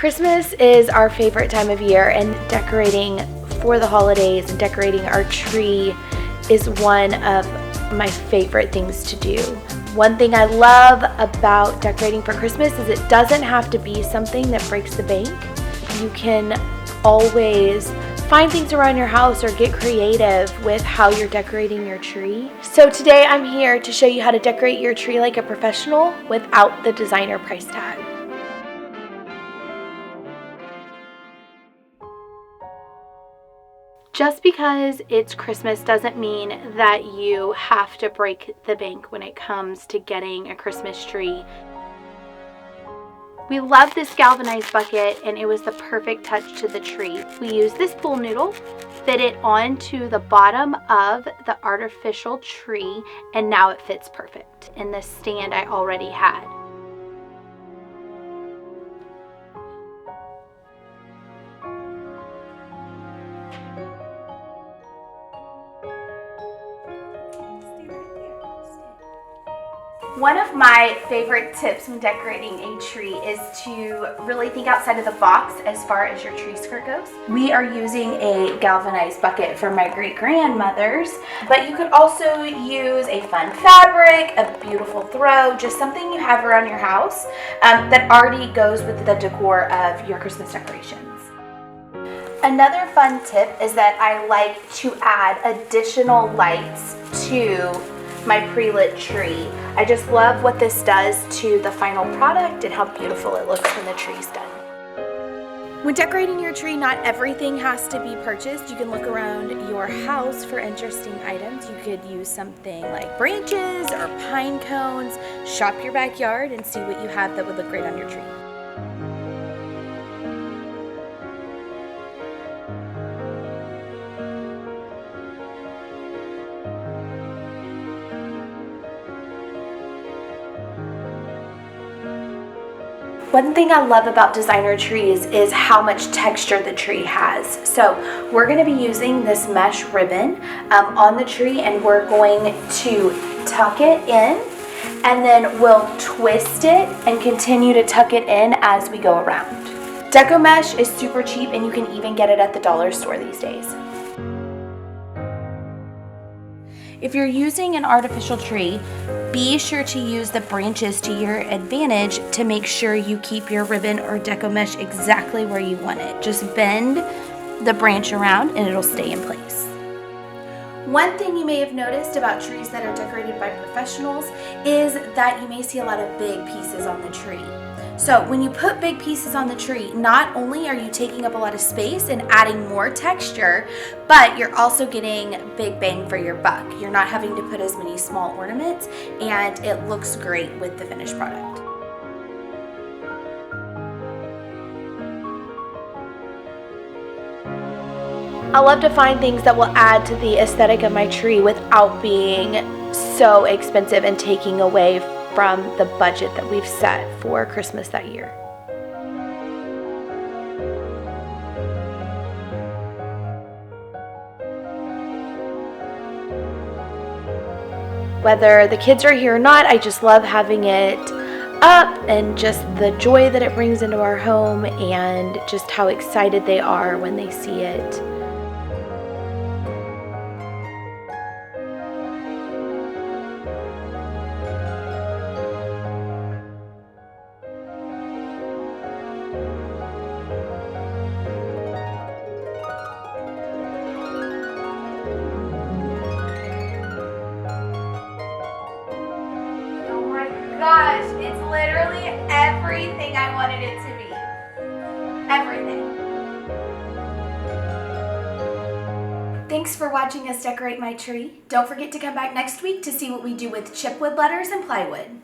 Christmas is our favorite time of year, and decorating for the holidays and decorating our tree is one of my favorite things to do. One thing I love about decorating for Christmas is it doesn't have to be something that breaks the bank. You can always find things around your house or get creative with how you're decorating your tree. So today I'm here to show you how to decorate your tree like a professional without the designer price tag. Just because it's Christmas doesn't mean that you have to break the bank when it comes to getting a Christmas tree. We love this galvanized bucket, and it was the perfect touch to the tree. We used this pool noodle, fit it onto the bottom of the artificial tree, and now it fits perfect in the stand I already had. One of my favorite tips when decorating a tree is to really think outside of the box as far as your tree skirt goes. We are using a galvanized bucket from my great-grandmother's, but you could also use a fun fabric, a beautiful throw, just something you have around your house that already goes with the decor of your Christmas decorations. Another fun tip is that I like to add additional lights to my pre-lit tree. I just love what this does to the final product and how beautiful it looks when the tree's done. When decorating your tree, not everything has to be purchased. You can look around your house for interesting items. You could use something like branches or pine cones. Shop your backyard and see what you have that would look great on your tree. One thing I love about designer trees is how much texture the tree has. So we're going to be using this mesh ribbon on the tree, and we're going to tuck it in, and then we'll twist it and continue to tuck it in as we go around. Deco mesh is super cheap, and you can even get it at the dollar store these days. If you're using an artificial tree, be sure to use the branches to your advantage to make sure you keep your ribbon or deco mesh exactly where you want it. Just bend the branch around and it'll stay in place. One thing you may have noticed about trees that are decorated by professionals is that you may see a lot of big pieces on the tree. So when you put big pieces on the tree, not only are you taking up a lot of space and adding more texture, but you're also getting big bang for your buck. You're not having to put as many small ornaments, and it looks great with the finished product. I love to find things that will add to the aesthetic of my tree without being so expensive and taking away from the budget that we've set for Christmas that year. Whether the kids are here or not, I just love having it up and just the joy that it brings into our home and just how excited they are when they see it. Gosh, it's literally everything I wanted it to be. Everything. Thanks for watching us decorate my tree. Don't forget to come back next week to see what we do with chipwood letters and plywood.